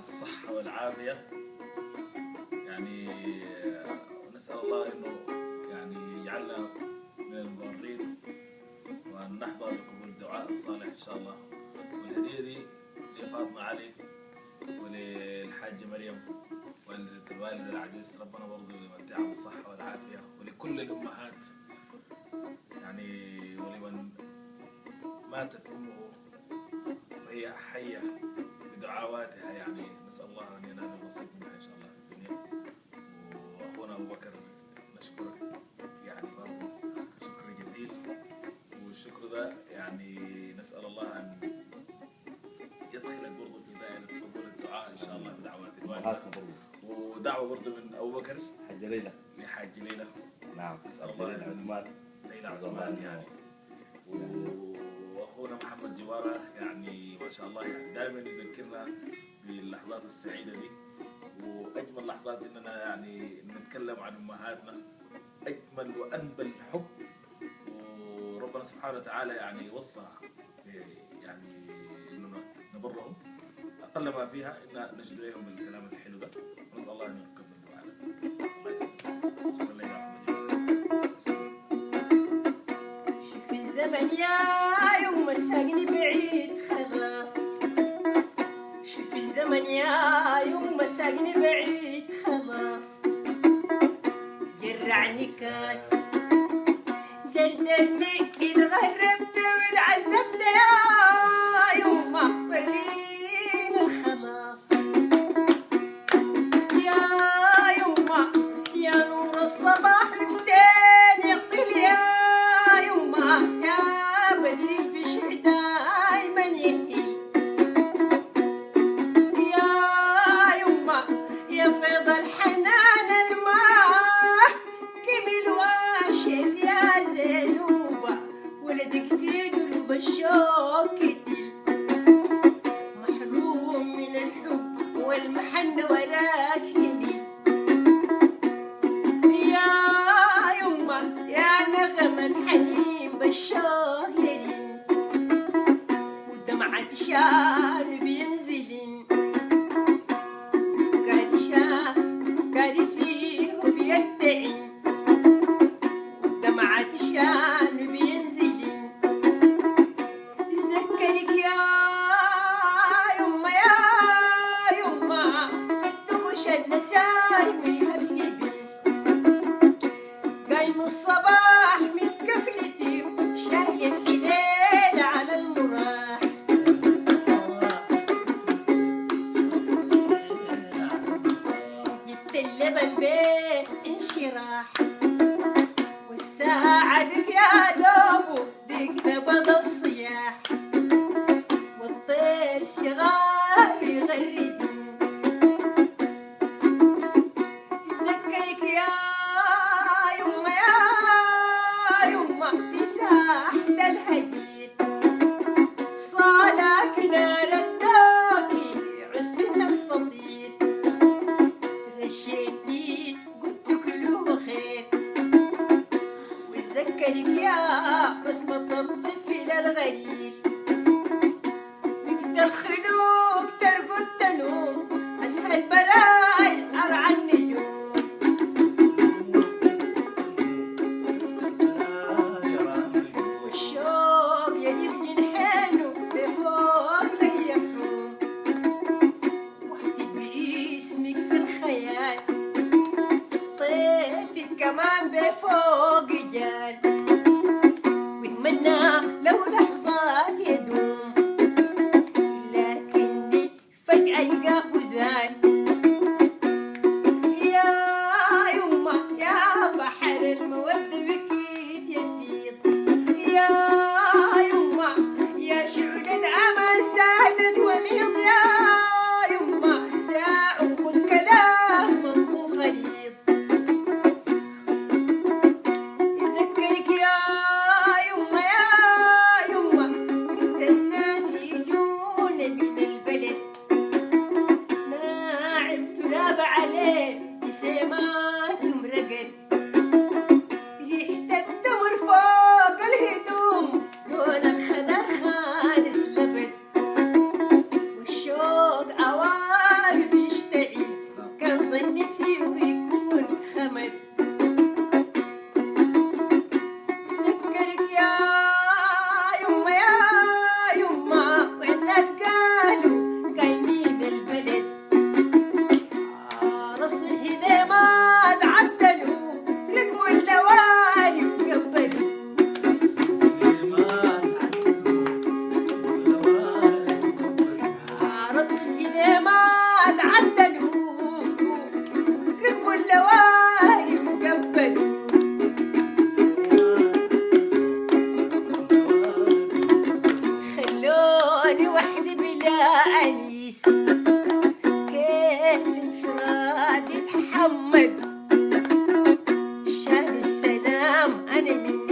بالصحة والعافية. يعني نسأل الله إنه يعني يجعلنا من المبرين وأن نحضر لقبول الدعاء الصالح إن شاء الله. والهدية دي لفاطمة علي وللحاجة مريم والدة الوالد العزيز، ربنا برضه يمتعها بالصحة والعافية، ولكل الأمهات يعني، ولمن ماتت أمه وهي حية بدعواتها، يعني نسأل الله أن ينال النصيب منها إن شاء الله في الدنيا. وأخونا أبو بكر نشكرك يعني برضه شكر جزيل، والشكر ده يعني نسأل الله أن يدخلك برضه في دائرة قبول الدعاء إن شاء الله بدعوات الوالدة. ودعوة برضه من أبو بكر حاجة ليلى لحاج ليلى. نعم. نسأل الله ليلى عثمان. ليلى عثمان يعني. واخونا محمد جواره يعني ما شاء الله يعني دائما يذكرنا باللحظات السعيده دي، واجمل لحظات اننا يعني نتكلم عن امهاتنا، اجمل وانبل الحب. وربنا سبحانه وتعالى يعني وصى يعني اننا نبرهم، اقل ما فيها ان نجد لهم بالكلام الحلو ده، ونسال الله ان يقبل دعاءنا. الله يسلمك. شكرا لك يا في الزمن يا يوم ساقني بعيد خلاص، شوف الزمن يا يوم ساقني بعيد خلاص، جرعني كاس دردرني اتغربت واتعذبت يا يوم وريني الخلاص، يا يوم يا نور الصباح بدين يطل يا يما يا بدر البشع دايما يهيل، يا يما يا فيض الحنان الماء كمل واشر يا زينوبة، ولدك في دروب الشوك يدل، محروم من الحب والمحن وراك يميل، يا يما يا نغم الحنين بالشوق يرين، ودمعة شان بينزلين، كاري شاف كاري فيه وبيرتعين، ودمعة شان بينزلين، يذكرك يا يما في الدوش النسايم يهبهبين، قايم الصباح متكفلتي شايل في ليل على المراح، جبت اللبن بانشراح، والساعة دق يا دوبو دق نبض الصياح، والطير صغار يغردين، يذكرك يا يما في ساحة الهجير، صادك نار الدوكي عزتنا الفطير، رشيتي قلت كله خير، ويذكرك يا بسمة الطفل الغريب، بقت الخلوق ترقد تنوم، أسهل براي أرعى النجوم، والشوق يلف ينحنوا بفوق لي يمحوم، واكتب اسمك في الخيال، طيفك كمان بفوق جال، واتمنى لو لحظات يدوم، لكني فجأة القاه زال، أنا من